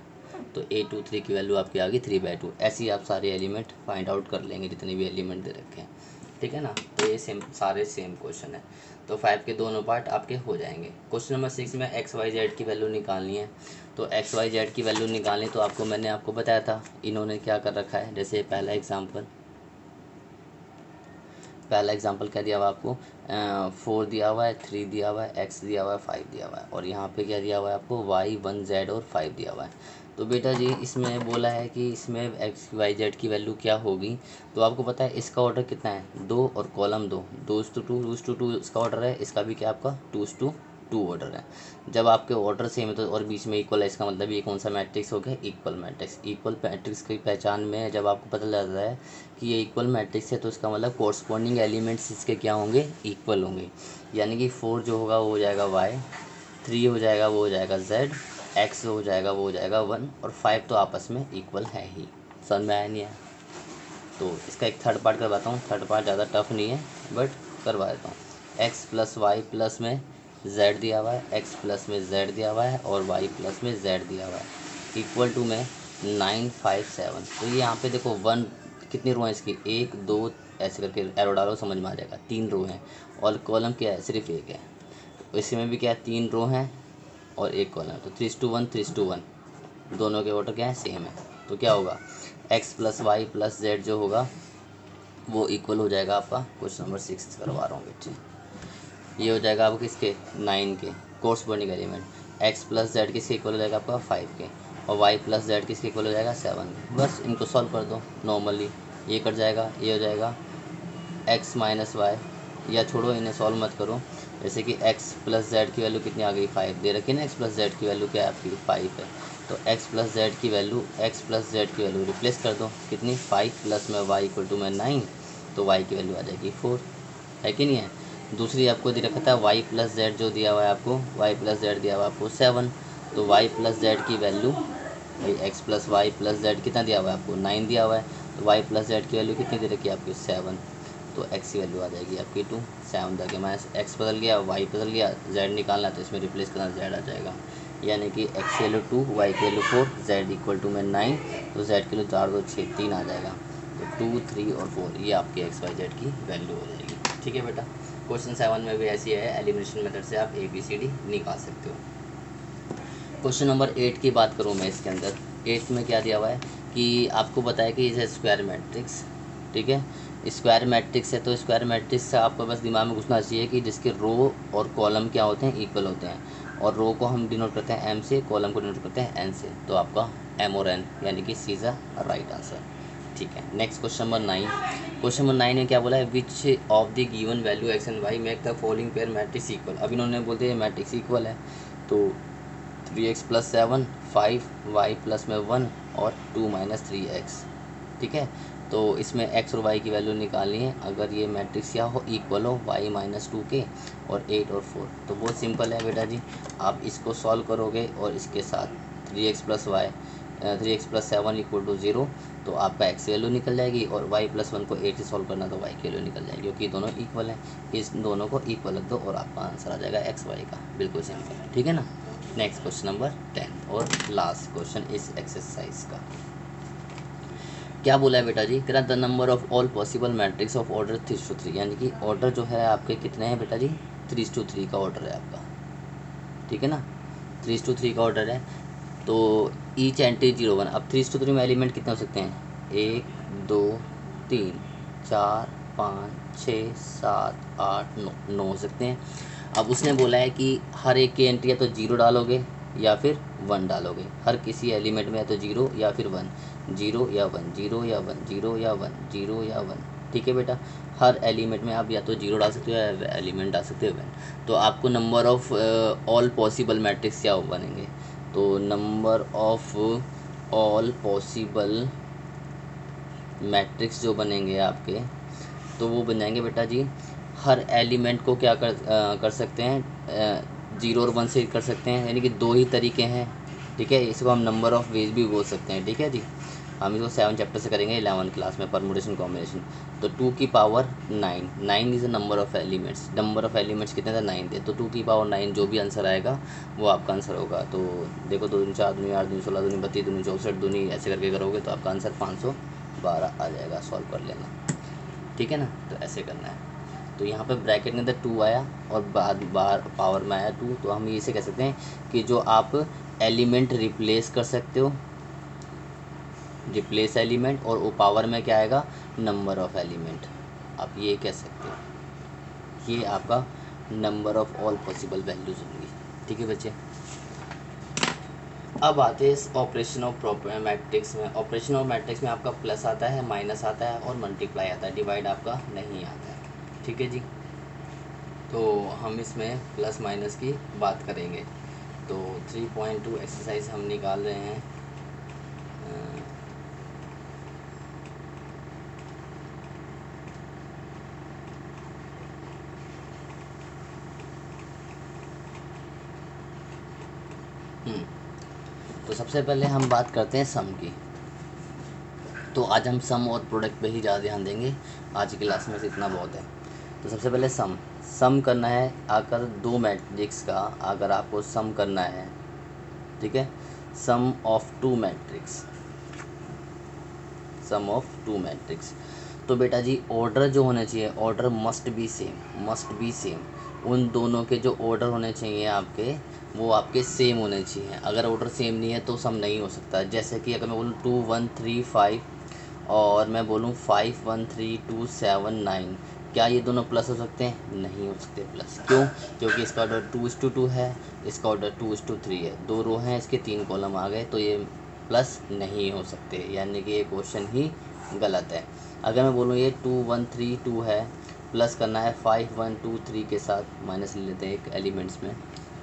तो A23 की वैल्यू आपकी आ गई 3/2। ऐसे ही आप सारे एलिमेंट फाइंड आउट कर लेंगे जितने भी एलिमेंट दे रखे हैं, ठीक है ना। तो ये सारे सेम क्वेश्चन है। तो 5 के दोनों पार्ट आपके हो जाएंगे। क्वेश्चन नंबर 6 में XYZ की वैल्यू निकालनी है। तो XYZ की वैल्यू निकालनी तो मैंने आपको बताया था इन्होंने क्या कर रखा है। जैसे पहला एग्जाम्पल क्या दिया हुआ आपको 4 दिया हुआ है, 3 दिया हुआ है, x दिया हुआ है, 5 दिया हुआ है, और यहाँ पे क्या दिया हुआ है आपको y 1 z और 5 दिया हुआ है। तो बेटा जी इसमें बोला है कि इसमें XYZ की वैल्यू क्या होगी। तो आपको पता है इसका ऑर्डर कितना है 2 और कॉलम 2 2:2 इसका ऑर्डर है, इसका भी क्या आपका 2:2 ऑर्डर है। जब आपके ऑर्डर सेम है तो और बीच में इक्वल है, इसका मतलब ये कौन सा मैट्रिक्स हो गया इक्वल मैट्रिक्स। इक्वल मैट्रिक्स की पहचान में जब आपको पता लगता है कि ये इक्वल मैट्रिक्स है तो इसका मतलब कोरस्पॉन्डिंग एलिमेंट्स इसके क्या होंगे इक्वल होंगे। यानी कि 4 जो होगा वो हो जाएगा y, 3 हो जाएगा वो हो जाएगा z, x हो जाएगा वो हो जाएगा 1, और 5 तो आपस में इक्वल है ही। समझ में आया नहीं है? तो इसका एक थर्ड पार्ट करवाता हूँ। थर्ड पार्ट ज़्यादा टफ नहीं है बट करवा देता हूँ। x + y प्लस में z दिया हुआ है, x प्लस में z दिया हुआ है, और y प्लस में z दिया हुआ है, इक्वल टू में 9 5 7। तो ये यहाँ पे देखो 1 कितनी रो है इसकी 1 2 ऐसे करके एरो डालो समझ में आ जाएगा। 3 रो हैं और कॉलम क्या है सिर्फ एक है। तो इसमें भी क्या है 3 रो हैं और एक कॉलम है। तो 3:1 3:1 दोनों के ऑर्डर क्या है सेम है। तो क्या होगा x + y + z जो होगा वो इक्वल हो जाएगा आपका। क्वेश्चन नंबर 6 करवा रहा हूँ बेटे। ये हो जाएगा आपको किसके 9 के कोरस्पॉन्डिंग एलिमेंट। x + z किसके इक्वल हो जाएगा आपका 5 के, और y + z किसके इक्वल हो जाएगा 7 के। बस इनको सॉल्व कर दो नॉर्मली, ये कट जाएगा, ये हो जाएगा x - y, या छोड़ो इन्हें सॉल्व मत करो। जैसे कि x + z की वैल्यू कितनी आ गई 5 दे रखी है ना, x + z की वैल्यू क्या है आपकी 5 है। तो x + z की वैल्यू रिप्लेस कर दो कितनी 5 प्लस में y = में 9, तो y की वैल्यू आ जाएगी 4, है कि नहीं है। दूसरी आपको दे रखा था y + z जो दिया हुआ है आपको y + z दिया हुआ है आपको 7। तो y + z की वैल्यू भाई x + y + z कितना दिया हुआ है आपको 9 दिया हुआ है। तो y + z की वैल्यू कितनी दे रखी है आपकी 7। तो x की वैल्यू आ जाएगी आपकी 2। 7 तक मैं x बदल गया y बदल गया, z निकालना है तो इसमें रिप्लेस करना z आ जाएगा। यानी कि x की वैल्यू 2 y की वैल्यू 4 z = में 9, तो z की वैल्यू 4 2 6 3 आ जाएगा। तो 2 3 और 4 ये आपकी XYZ की वैल्यू हो जाएगी। ठीक है बेटा। क्वेश्चन 7 में भी ऐसी है, एलिमिनेशन मेथड से आप ABCD निकाल सकते हो। क्वेश्चन नंबर 8 की बात करूँ मैं, इसके अंदर 8 में क्या दिया हुआ है कि आपको बताया कि इसे स्क्वायर मैट्रिक्स, ठीक है स्क्वायर मैट्रिक्स है। तो स्क्वायर मैट्रिक्स से आपको बस दिमाग में घुसना चाहिए कि जिसके रो और कॉलम क्या होते हैं इक्वल होते हैं, और रो को हम डिनोट करते हैं m से, कॉलम को डिनोट करते हैं n से। तो आपका m और n यानी कि सी इज़ अ राइट आंसर। ठीक है। Next question number 9। Question number 9 में क्या बोला है, which of the given value x and y make the following pair matrix equal. अब इन्होंने बोलते हैं मैट्रिक्स इक्वल है, तो 3x + 7 5 y प्लस में 1 और 2 - 3x। ठीक है। तो इसमें x और y की वैल्यू निकालनी है अगर ये मैट्रिक्स क्या हो इक्वल हो y - 2 के और 8 और 4। तो बहुत सिंपल है बेटा जी, आप इसको सॉल्व करोगे और इसके साथ 3x + 7 = 0, तो आपका x की वैल्यू निकल जाएगी, और y + 1 को 8 से सॉल्व करना तो y की वैल्यू निकल जाएगी, क्योंकि दोनों इक्वल हैं। इस दोनों को इक्वल रख दो और आपका आंसर आ जाएगा x y का। बिल्कुल सिंपल, ठीक है ना। नेक्स्ट क्वेश्चन नंबर 10 और लास्ट क्वेश्चन इस एक्सरसाइज का क्या बोला है बेटा जी, the number of all possible matrix of order 3:3। यानी कि ऑर्डर जो है आपके कितने हैं बेटा जी 3:3 का ऑर्डर है आपका, ठीक है ना 3:3 का ऑर्डर है। तो ईच एंट्री 0 1। अब 3:3 में एलिमेंट कितने हो सकते हैं 1 2 3 4 5 6 7 8 9 हो सकते हैं। अब उसने बोला है कि हर एक की एंट्री या तो 0 डालोगे या फिर 1 डालोगे, हर किसी एलिमेंट में या तो 0 या फिर 1, 0 या 1, 0 या 1, 0 या 1, 0 या 1, ठीक है बेटा, हर एलिमेंट में आप या तो जीरो डाल सकते हो या एलिमेंट डाल सकते हो वन। तो आपको number of all possible matrix क्या बनेंगे, तो number of all possible matrix जो बनेंगे आपके, तो वो बन जाएंगे बेटा जी, हर एलिमेंट को क्या कर सकते हैं, जीरो और वन से कर सकते हैं, यानी कि दो ही तरीके हैं। ठीक है, इसको हम नंबर ऑफ वेज भी बोल सकते हैं। ठीक है जी, हम इसको 7 चैप्टर से करेंगे 11 क्लास में, परमुटेशन कॉम्बिनेशन। तो 2 की power 9, 9 is the number of elements. Number of elements कितने थे, 9 थे। तो 2 की पावर 9 जो भी आंसर आएगा वो आपका आंसर होगा। तो देखो 2 दूनी 4, 2 दूनी 8, 2 दूनी 16, 2 दूनी 32, 2 दूनी 64, 2 दूनी ऐसे करके करोगे तो आपका आंसर 512 आ जाएगा। सॉल्व कर लेना, ठीक है ना। तो ऐसे करना है। तो यहाँ पे ब्रैकेट के अंदर 2 आया और बाहर पावर में आया 2, तो हम इसे कह सकते हैं कि जो आप एलिमेंट रिप्लेस कर सकते हो, रिप्लेस एलिमेंट, और वो पावर में क्या आएगा, नंबर ऑफ एलिमेंट, आप ये कह सकते हो। ये आपका number of all possible values होंगी। ठीक है बच्चे, अब आते हैं इस ऑपरेशन ऑफ मैट्रिक्स में। ऑपरेशन ऑफ मैट्रिक्स में आपका प्लस आता है, माइनस आता है और मल्टीप्लाई आता है, डिवाइड आपका नहीं आता है। ठीक है जी, तो हम इसमें प्लस माइनस की बात करेंगे। तो 3.2 एक्सरसाइज हम निकाल रहे हैं। तो सबसे पहले हम बात करते हैं सम की। तो आज हम सम और प्रोडक्ट पे ही ज़्यादा ध्यान देंगे, आज की क्लास में से इतना बहुत है। तो सबसे पहले सम करना है। अगर दो मैट्रिक्स का अगर आपको सम करना है, ठीक है, sum of two matrix, sum of two matrix, तो बेटा जी ऑर्डर जो होने चाहिए, order must be same, must be same. उन दोनों के जो ऑर्डर होने चाहिए आपके, वो आपके सेम होने चाहिए। अगर ऑर्डर सेम नहीं है तो सम नहीं हो सकता। जैसे कि अगर मैं बोलूँ 2 1 3 5 और मैं बोलूँ 5 1 3 2 7 9, क्या ये दोनों प्लस हो सकते हैं? नहीं हो सकते प्लस। क्यों? क्योंकि इसका ऑर्डर 2:2 है, इसका ऑर्डर 2:3 है, 2 रो हैं, इसके 3 कॉलम आ गए, तो ये प्लस नहीं हो सकते, यानी कि ये क्वेश्चन ही गलत है। अगर मैं बोलूँ ये 2 1 3 2 है, प्लस करना है 5 1 2 3 के साथ, माइनस ले लेते हैं एक एलिमेंट्स में,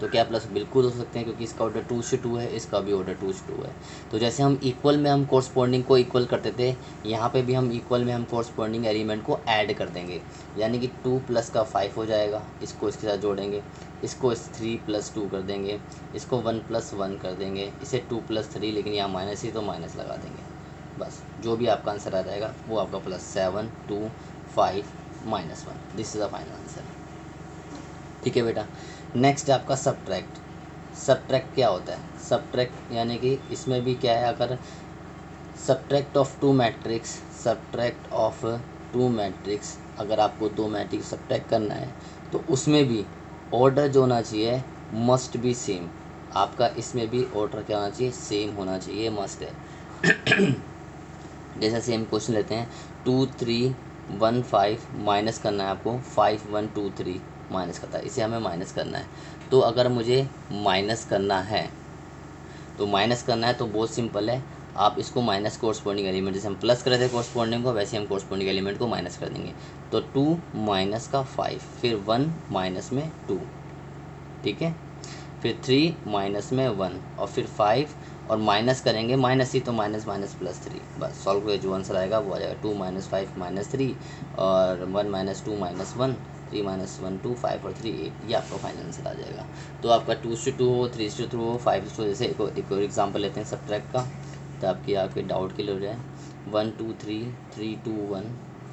तो क्या प्लस? बिल्कुल हो सकते हैं, क्योंकि इसका ऑर्डर 2:2 है, इसका भी ऑर्डर 2:2 है। तो जैसे हम इक्वल में हम कोरस्पॉन्डिंग को इक्वल करते थे, यहाँ पे भी हम इक्वल में हम कोरस्पॉन्डिंग एलिमेंट को ऐड कर देंगे, यानी कि 2 प्लस का 5 हो जाएगा, इसको इसके साथ जोड़ेंगे, इसको 3 + 2 कर देंगे, इसको 1 + 1 कर देंगे, इसे 2 + 3, लेकिन यहाँ माइनस ही तो माइनस लगा देंगे। बस जो भी आपका आंसर आ जाएगा वो आपका +7 2 5 -1, this is the final answer. ठीक है बेटा, नेक्स्ट है आपका सब्ट्रैक्ट। सब्ट्रैक्ट क्या होता है? सब्ट्रैक्ट यानी कि इसमें भी क्या है, अगर subtract of two matrix, subtract of two matrix, अगर आपको दो मैट्रिक्स सब्ट्रैक्ट करना है तो उसमें भी ऑर्डर जो होना चाहिए मस्ट बी सेम। आपका इसमें भी ऑर्डर क्या होना चाहिए? सेम होना चाहिए, मस्ट है। जैसे सेम क्वेश्चन लेते हैं, 2 3 1 5 माइनस करना है आपको, 5 1 2 3 माइनस करता है, इसे हमें माइनस करना है। तो अगर मुझे माइनस करना है, तो माइनस करना है तो बहुत सिंपल है, आप इसको माइनस कोरस्पॉन्डिंग एलिमेंट, जैसे हम प्लस कर रहे थे कोरस्पॉन्डिंग को, वैसे हम कोरस्पॉन्डिंग एलिमेंट को माइनस कर देंगे। तो 2 माइनस का 5, फिर 1 माइनस में 2, ठीक है, फिर 3 माइनस में 1, और फिर 5, और माइनस करेंगे, माइनस ही तो माइनस माइनस +3, बस सॉल्व करके जो आंसर आएगा वो आ जाएगा। 2 - 5 - 3 और 1 - 2 - 1, 3 - 1 2, 5 और 3 8, ये आपका फाइनल आंसर आ जाएगा। तो आपका 2:2 हो, 3:2 हो, 5:2, जैसे एक और एग्जाम्पल लेते हैं सब्ट्रैक्ट का, तो आपके डाउट के लिए हो जाए, 1 2 3 3 2 1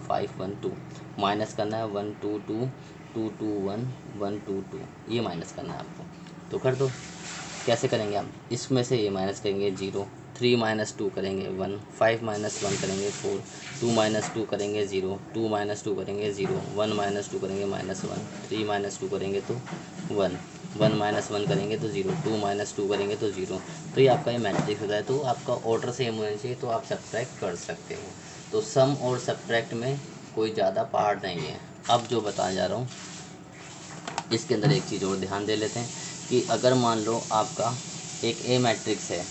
5 1 2, माइनस करना है 1 2 2 2 2 1 1 2 2, ये माइनस करना है आपको। तो कर दो, कैसे करेंगे हम? इसमें से ये माइनस करेंगे 0, 3 - 2 करेंगे 1, 5 - 1 करेंगे 4, 2 - 2 करेंगे 0, 2 - 2 करेंगे 0, 1 - 2 करेंगे -1, 3 - 2 करेंगे तो 1, 1 - 1 करेंगे तो 0, 2 - 2 करेंगे तो 0। तो ये आपका ये मैट्रिक्स होता है। तो आपका ऑर्डर सेम होना चाहिए, तो आप सब्ट्रैक्ट कर सकते हो। तो सम और सब्ट्रैक्ट में कोई ज़्यादा पहाड़ नहीं है। अब जो बताने जा रहा हूँ, इसके अंदर एक चीज़ और ध्यान दे लेते हैं कि अगर मान लो आपका एक ए मैट्रिक्स है,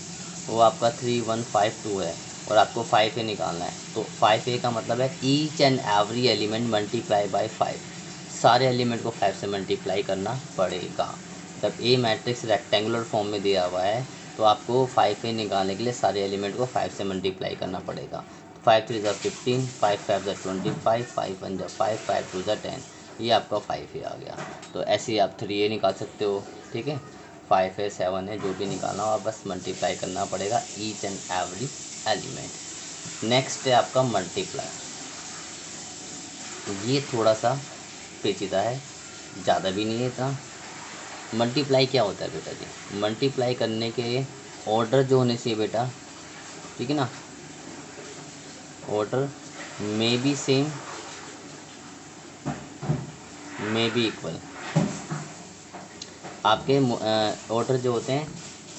वो आपका 3 1 5 2 है, और आपको 5A निकालना है। तो 5A का मतलब है each and every element multiply by 5, सारे एलिमेंट को 5 से मल्टीप्लाई करना पड़ेगा। जब ए मैट्रिक्स रेक्टेंगुलर फॉर्म में दिया हुआ है तो आपको 5A निकालने के लिए सारे एलिमेंट को 5 से मल्टीप्लाई करना पड़ेगा। 5 3 15, 5 5 25, 5 1 5, 5 2 10, ये आपका 5A आ गया। तो ऐसे ही आप 3A निकाल सकते हो, ठीक है। 5 है, 7 है, जो भी निकालना हो आप बस मल्टीप्लाई करना पड़ेगा each and every element. Next है आपका मल्टीप्लाई। ये थोड़ा सा पेचीदा है, ज़्यादा भी नहीं है इतना। मल्टीप्लाई क्या होता है बेटा जी? मल्टीप्लाई करने के ऑर्डर जो होने चाहिए बेटा, ठीक है ना, order may be same, may be equal. आपके ऑर्डर जो होते हैं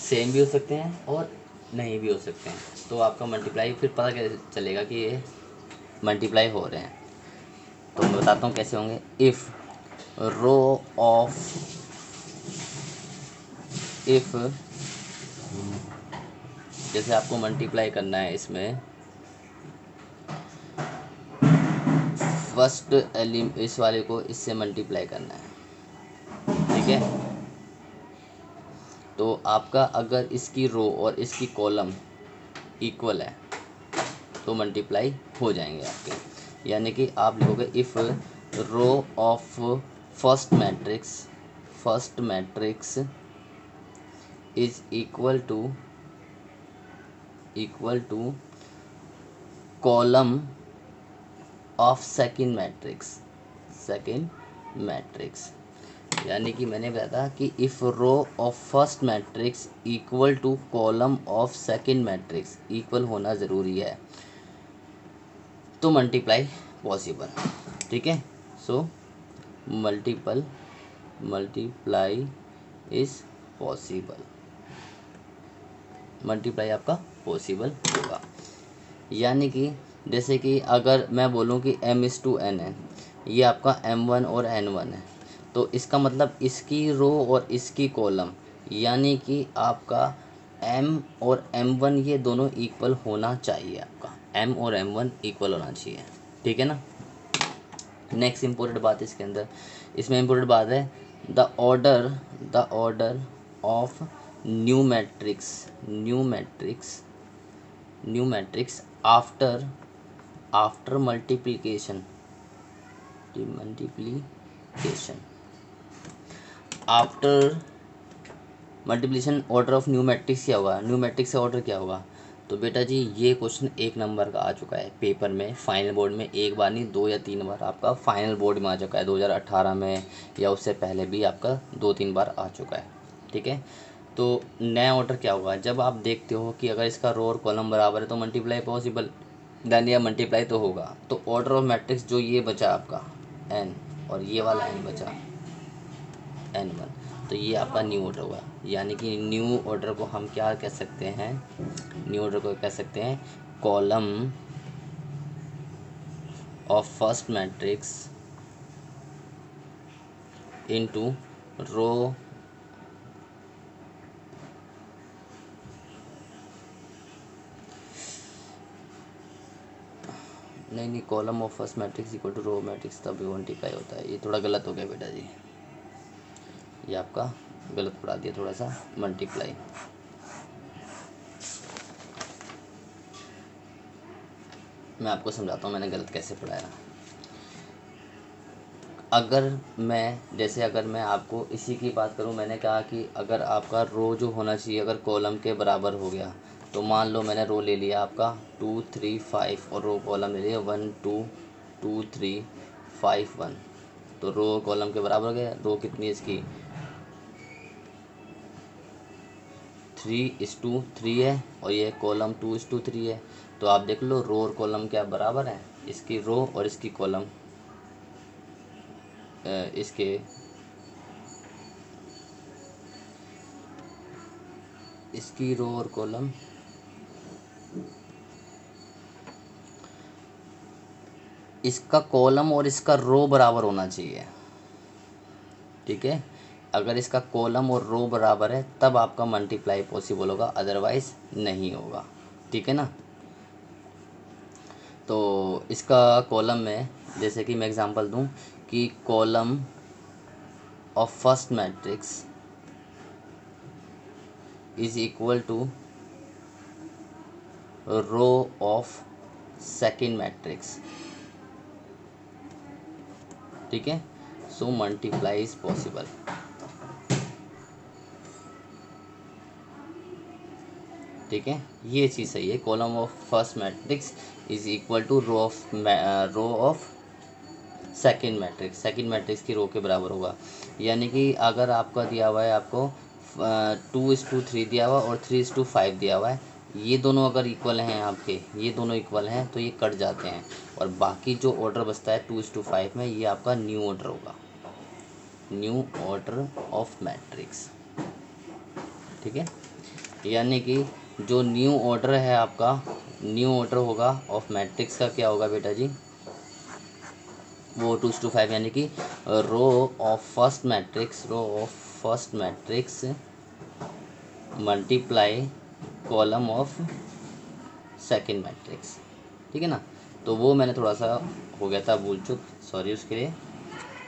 सेम भी हो सकते हैं और नहीं भी हो सकते हैं। तो आपका मल्टीप्लाई फिर पता कैसे चलेगा कि ये मल्टीप्लाई हो रहे हैं? तो मैं बताता हूँ कैसे होंगे। इफ़ रो ऑफ, इफ़ जैसे आपको मल्टीप्लाई करना है इसमें फर्स्ट एलिमेंट, इस वाले को इससे मल्टीप्लाई करना है, ठीक है। तो आपका अगर इसकी रो और इसकी कॉलम इक्वल है तो मल्टीप्लाई हो जाएंगे आपके। यानी कि आप लिखोगे if row of first matrix is equal to column of second matrix. यानी कि मैंने बताया था कि if row of first matrix equal to column of second matrix, equal होना ज़रूरी है तो मल्टीप्लाई पॉसिबल, ठीक है। So multiply is possible, multiply आपका पॉसिबल होगा। यानी कि जैसे कि अगर मैं बोलूँ कि m/n है, ये आपका m1 और n1 है, तो इसका मतलब इसकी रो और इसकी कॉलम, यानी कि आपका m और m1 ये दोनों इक्वल होना चाहिए। आपका m और m1 इक्वल होना चाहिए, ठीक है ना। नेक्स्ट इम्पोर्टेंट बात इसके अंदर, इसमें इम्पोर्टेंट बात है the order of new matrix after multiplication after multiplication order of new matrix क्या होगा? न्यू मैट्रिक्स का ऑर्डर क्या होगा? तो बेटा जी ये क्वेश्चन 1 नंबर का आ चुका है पेपर में, फाइनल बोर्ड में, एक बार नहीं 2 या 3 बार आपका फाइनल बोर्ड में आ चुका है। 2018 में या उससे पहले भी आपका 2-3 बार आ चुका है, ठीक है। तो नया ऑर्डर क्या होगा? जब आप देखते हो कि अगर इसका रो और कॉलम बराबर है तो मल्टीप्लाई पॉसिबल, देन या मल्टीप्लाई तो होगा। तो ऑर्डर ऑफ मैट्रिक्स जो ये बचा आपका n और ये वाला n बचा n1, तो ये आपका न्यू ऑर्डर होगा। यानी कि न्यू ऑर्डर को हम क्या कह सकते हैं? न्यू ऑर्डर को कह सकते हैं column of first matrix into row नहीं, column of first matrix equal to row matrix तभी मल्टीप्लाई होता है। ये थोड़ा गलत हो गया बेटा जी, ये आपका गलत पढ़ा दिया थोड़ा सा मल्टीप्लाई। मैं आपको समझाता हूँ मैंने गलत कैसे पढ़ाया। अगर मैं आपको इसी की बात करूँ, मैंने कहा कि अगर आपका रो जो होना चाहिए अगर कॉलम के बराबर हो गया, तो मान लो मैंने रो ले लिया आपका 2 3 5 और रो कॉलम ले लिया 1 2 2 3 5 1, तो रो कॉलम के बराबर हो गया। रो कितनी है इसकी? 3:3 है और ये कॉलम 2:3 है। तो आप देख लो रो और कॉलम क्या बराबर है? इसकी रो और इसकी कॉलम इसकी रो और कॉलम इसका कॉलम और इसका रो बराबर होना चाहिए, ठीक है। अगर इसका कॉलम और रो बराबर है तब आपका मल्टीप्लाई पॉसिबल होगा, अदरवाइज नहीं होगा, ठीक है ना। तो इसका कॉलम में जैसे कि मैं एग्जांपल दूं कि column of first matrix is equal to row of second matrix, ठीक है। सो मल्टीप्लाई इज पॉसिबल, ठीक है। ये चीज़ सही है, column of first matrix is equal to row of second matrix, second matrix की रो के बराबर होगा। यानी कि अगर आपका दिया हुआ है आपको 2:3 दिया हुआ और 3:5 दिया हुआ है, ये दोनों अगर इक्वल हैं आपके, ये दोनों इक्वल हैं तो ये कट जाते हैं, और बाकी जो ऑर्डर बचता है 2:5 में, ये आपका न्यू ऑर्डर होगा, न्यू ऑर्डर ऑफ मैट्रिक्स, ठीक है। यानी कि जो न्यू ऑर्डर है आपका, न्यू ऑर्डर होगा ऑफ मैट्रिक्स का, क्या होगा बेटा जी, वो 2:5, यानी कि row of first matrix multiply column of second matrix, ठीक है ना। तो वो मैंने थोड़ा सा हो गया था भूल चुक, सॉरी उसके लिए।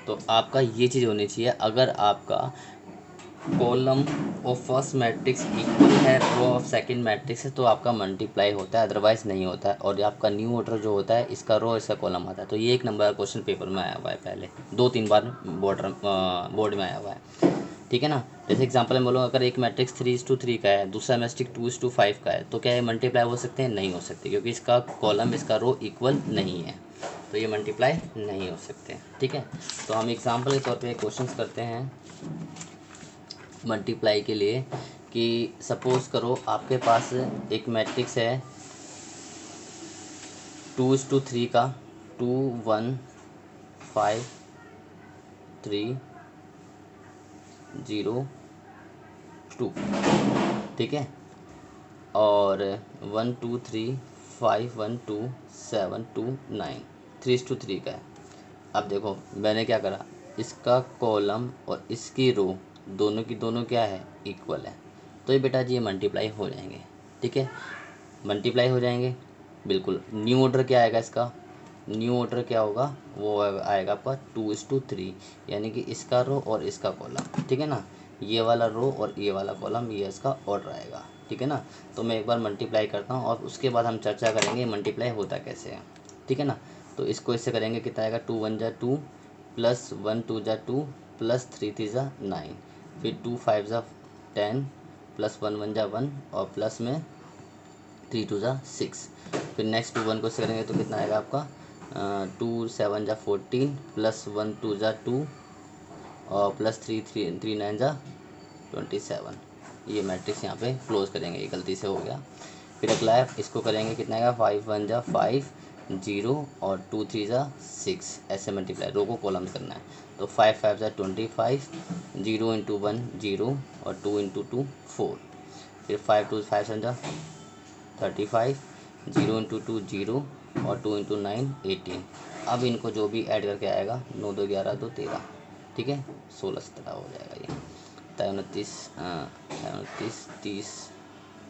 तो आपका ये चीज़ होनी चाहिए, अगर आपका column of first matrix equal है रो ऑफ सेकंड मैट्रिक्स है तो आपका मल्टीप्लाई होता है, अदरवाइज नहीं होता है। और आपका न्यू ऑर्डर जो होता है, इसका रो इसका कॉलम आता है। तो ये एक नंबर का क्वेश्चन पेपर में आया हुआ है, पहले 2-3 बार बोर्ड में आया हुआ है, ठीक है ना। जैसे एग्जांपल में बोलूँ, अगर एक मैट्रिक्स 3:3 का है, दूसरा मैट्रिक्स 2:5 का है, तो क्या ये मल्टीप्लाई हो सकते हैं? नहीं हो सकते, क्योंकि इसका कॉलम इसका रो इक्वल नहीं है, तो ये मल्टीप्लाई नहीं हो सकते, ठीक है। तो हम एग्जाम्पल के तौर पर क्वेश्चन करते हैं मल्टीप्लाई के लिए, कि सपोज़ करो आपके पास एक मैट्रिक्स है 2:3 का, 2 1 5 3 0 2, ठीक है, और 1 2 3 5 1 2 7 2 9, 3:3 का है। अब देखो मैंने क्या करा, इसका कॉलम और इसकी रो दोनों की दोनों क्या है, इक्वल है, तो ये बेटा जी ये मल्टीप्लाई हो जाएंगे, ठीक है, मल्टीप्लाई हो जाएंगे बिल्कुल। न्यू ऑर्डर क्या आएगा इसका, न्यू ऑर्डर क्या होगा, वो आएगा आपका 2:3, यानी कि इसका रो और इसका कॉलम, ठीक है ना, ये वाला रो और ये वाला कॉलम, ये इसका ऑर्डर आएगा, ठीक है ना। तो मैं एक बार मल्टीप्लाई करता हूँ और उसके बाद हम चर्चा करेंगे मल्टीप्लाई होता कैसे है, ठीक है ना। तो इसको इससे करेंगे, कितना आएगा, 2 1 जा 2 प्लस 1 2 जा 2 प्लस 3 3 जा 9, फिर 2 5 जा 10 प्लस 1 1 जा 1 और प्लस में 3 2 जा 6, फिर नेक्स्ट 2 1 को इससे करेंगे तो कितना आएगा आपका 2 7 जा 14 प्लस 1 2 जा 2 और प्लस 3 9 जा 27। ये मैट्रिक्स यहाँ पे क्लोज करेंगे, ये गलती से हो गया। फिर अगला है, इसको करेंगे, कितना आएगा 5 1 जा 5 0 और 2 3 जा 6, ऐसे मल्टीप्लाई, रो को कॉलम करना है। तो 5 5 जा 25, 0 इंटू 1 0 और 2 इंटू 2 4, फिर 5 2 5 7 जा 35, 0 इंटू 2 0 और 2 इंटू 9 18। अब इनको जो भी ऐड करके आएगा, 9 2 11 2 13, ठीक है, 16 17 हो जाएगा ये, 29 29 30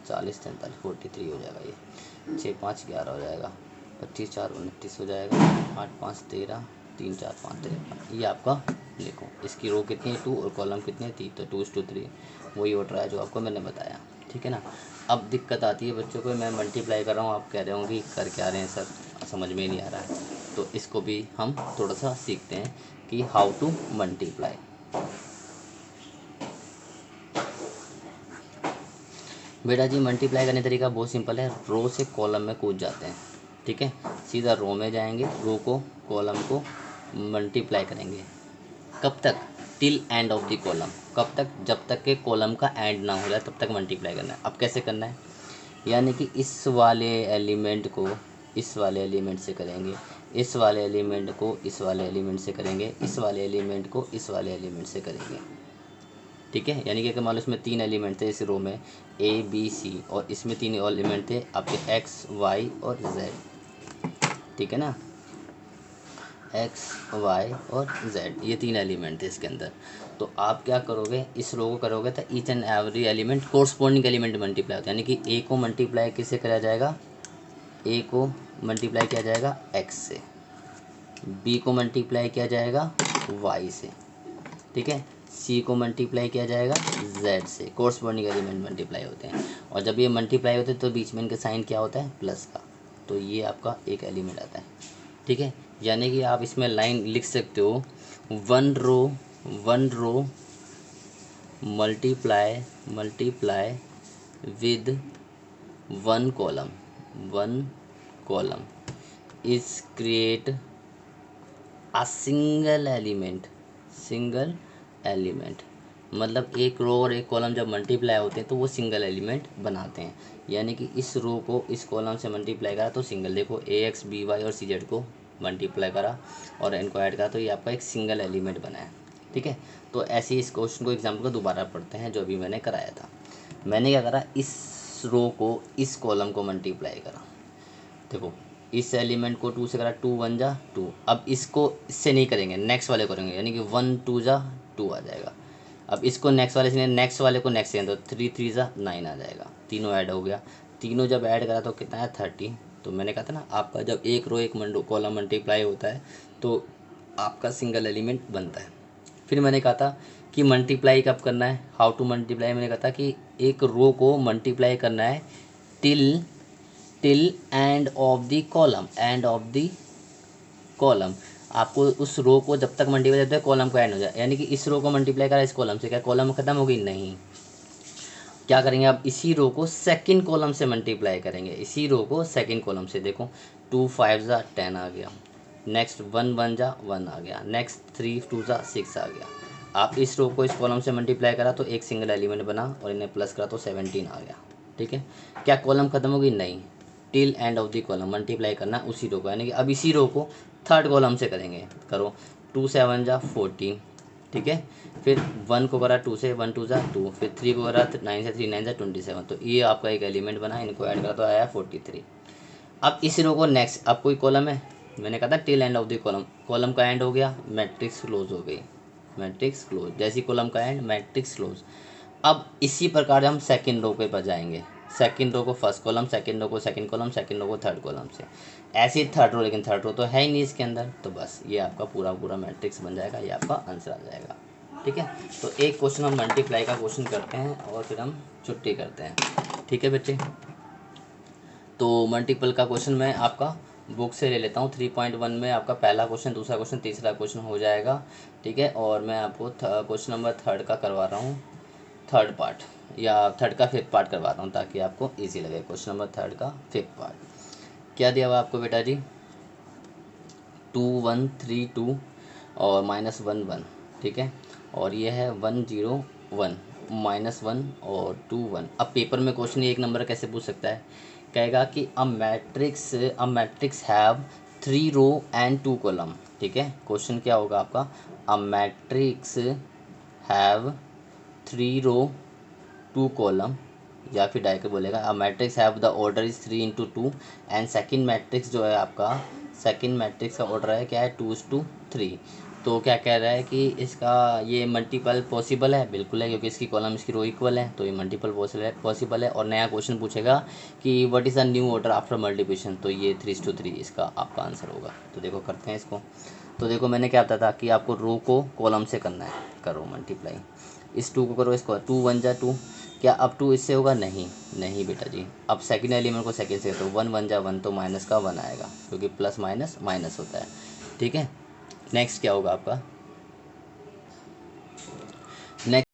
40 43 43 हो जाएगा, ये 6 5 11 हो जाएगा, 25 4 29 हो जाएगा, 8 5 13 3 4 5 13। ये आपका देखो, इसकी रो कितनी है 2 और कॉलम कितने हैं 3, तो 2:3 वही ऑर्डर है जो आपको मैंने बताया, ठीक है ना। अब दिक्कत आती है बच्चों को, मैं मल्टीप्लाई कर रहा हूँ, आप कह रहे होंगे कर क्या रहे हैं सर, समझ में नहीं आ रहा है, तो इसको भी हम थोड़ा सा सीखते हैं कि हाउ टू मल्टीप्लाई। बेटा जी मल्टीप्लाई करने का तरीका बहुत सिंपल है, रो से कॉलम में कूद जाते हैं, ठीक है, सीधा रो में जाएंगे, रो को कॉलम को मल्टीप्लाई करेंगे, कब तक, till end of the column, कब तक, जब तक के कॉलम का एंड ना हो जाए तब तक मल्टीप्लाई करना है। अब कैसे करना है, यानी कि इस वाले एलिमेंट को इस वाले एलिमेंट से करेंगे, इस वाले एलिमेंट को इस वाले एलिमेंट से करेंगे, इस वाले एलिमेंट को इस वाले एलिमेंट से करेंगे, ठीक है। यानी कि मान लो इसमें 3 एलिमेंट थे इस रो में, A B C, और इसमें 3 एलिमेंट थे आपके X Y और Z, ठीक है ना, X Y और Z, ये 3 एलिमेंट थे इसके अंदर। तो आप क्या करोगे, इस रो को करोगे तो each and every element corresponding element multiply होता है, यानी कि A को मल्टीप्लाई किससे करा जाएगा, ए को मल्टीप्लाई किया जाएगा एक्स से, बी को मल्टीप्लाई किया जाएगा वाई से, ठीक है, सी को मल्टीप्लाई किया जाएगा जेड से। कोर्सपॉन्डिंग एलिमेंट मल्टीप्लाई होते हैं, और जब ये मल्टीप्लाई होते हैं तो बीच में इनका साइन क्या होता है, प्लस का, तो ये आपका एक एलिमेंट आता है, ठीक है। यानी कि आप इसमें लाइन लिख सकते हो, one row multiply with one column is create a single element. मतलब एक रो और एक कॉलम जब मल्टीप्लाई होते हैं तो वो सिंगल एलिमेंट बनाते हैं। यानी कि इस रो को इस कॉलम से मल्टीप्लाई करा तो सिंगल, देखो ए एक्स बी वाई और सी जेड को मल्टीप्लाई करा और एन को ऐड करा तो ये आपका एक सिंगल एलिमेंट बना है, ठीक है। तो ऐसे ही इस क्वेश्चन को एग्जाम्पल को दोबारा पढ़ते हैं जो अभी मैंने कराया था। मैंने क्या करा, इस रो को इस कॉलम को मल्टीप्लाई करा, देखो इस एलिमेंट को 2 से करा, 2 1 जा 2। अब इसको इससे नहीं करेंगे, नेक्स्ट वाले करेंगे, यानी कि 1 2 जा 2 आ जाएगा। अब इसको नेक्स्ट वाले से, नेक्स्ट वाले को नेक्स्ट से, तो 3 3 जा 9 आ जाएगा। तीनों ऐड हो गया, तीनों जब ऐड करा तो कितना है 30। तो मैंने कहा था ना, आपका जब एक रो एक कॉलम मल्टीप्लाई होता है तो आपका सिंगल एलिमेंट बनता है। फिर मैंने कहा था कि मल्टीप्लाई कब करना है, हाउ टू मल्टीप्लाई। मैंने कहा था कि एक रो को मल्टीप्लाई करना है till end of the column. आपको उस रो को जब तक मल्टीप्लाई करते हैं कॉलम को एंड हो जाए, यानी कि इस रो को मल्टीप्लाई करा इस कॉलम से, क्या कॉलम खत्म होगी, नहीं। क्या करेंगे, अब इसी रो को सेकंड कॉलम से मल्टीप्लाई करेंगे, इसी रो को सेकंड कॉलम से। देखो 2 5 जा 10 आ गया, नेक्स्ट 1 1 जा 1 आ गया, नेक्स्ट 3 2 जा 6 आ गया। आप इस रो को इस कॉलम से मल्टीप्लाई करा तो एक सिंगल एलिमेंट बना और इन्हें प्लस करा तो 17 आ गया, ठीक है। क्या कॉलम खत्म होगी, नहीं। Till end of the column multiply करना उसी रो को, यानी कि अब इसी रो को थर्ड कॉलम से करेंगे। करो 2 7 जा 14, ठीक है। फिर 1 को करा 2 से, 1 2 जा 2, फिर 3 को करा 9 से, 3 9 जा 27। तो ये आपका एक एलिमेंट बना, इनको ऐड करा तो आया 43। अब इस रो को नेक्स्ट, अब कोई कॉलम है, मैंने कहा था till end of the column, column का एंड हो गया, मैट्रिक्स क्लोज हो गई, मैट्रिक्स क्लोज। जैसी कॉलम का एंड, मैट्रिक्स क्लोज। अब इसी प्रकार हम सेकंड रो के पर जाएंगे, सेकंड रो को फर्स्ट कॉलम, सेकंड रो को सेकंड कॉलम, सेकंड रो को थर्ड कॉलम से, ऐसे ही थर्ड रो, लेकिन थर्ड रो तो है ही नहीं इसके अंदर, तो बस ये आपका पूरा मैट्रिक्स बन जाएगा, ये आपका आंसर आ जाएगा, ठीक है। तो एक क्वेश्चन हम मल्टीप्लाई का क्वेश्चन करते हैं और फिर हम छुट्टी करते हैं, ठीक है बच्चे। तो मल्टीपल का क्वेश्चन मैं आपका बुक से ले लेता हूँ। 3.1 में आपका पहला क्वेश्चन, दूसरा क्वेश्चन, तीसरा क्वेश्चन हो जाएगा, ठीक है। और मैं आपको क्वेश्चन नंबर 3 का करवा रहा हूँ, थर्ड पार्ट या थर्ड का 5th पार्ट करवाता हूँ ताकि आपको इजी लगे। क्वेश्चन नंबर 3 का 5th पार्ट क्या दिया हुआ आपको बेटा जी, 2 1 3 2 और -1 1, ठीक है। और ये है 1 0 1 -1 और 2 1। अब पेपर में क्वेश्चन एक नंबर कैसे पूछ सकता है, कहेगा कि a matrix have 3 row and 2 column, ठीक है। क्वेश्चन क्या होगा आपका, a matrix have 3 row 2 column, या फिर डायरेक्ट बोलेगा a matrix have the order is 3 into 2 and second matrix जो है आपका, सेकंड मैट्रिक्स का ऑर्डर है क्या है 2:3। तो क्या कह रहा है कि इसका ये मल्टीपल पॉसिबल है, बिल्कुल है, क्योंकि इसकी कॉलम इसकी रो इक्वल है, तो ये मल्टीपल पॉसिबल है। और नया क्वेश्चन पूछेगा कि what is the new order after multiplication, तो ये 3:3 इसका आपका आंसर होगा। तो देखो करते हैं इसको। तो देखो मैंने क्या बताया था कि आपको रो को कॉलम से करना है, करो मल्टीप्लाई, इस 2 को करो, इसको 2 1 जा 2। क्या अब 2 इससे होगा, नहीं बेटा जी। अब सेकंड एलिमेंट को सेकंड से, तो 1 1 जा 1, तो माइनस का 1 आएगा, क्योंकि प्लस माइनस माइनस होता है, ठीक है। नेक्स्ट क्या होगा आपका, नेक्स्ट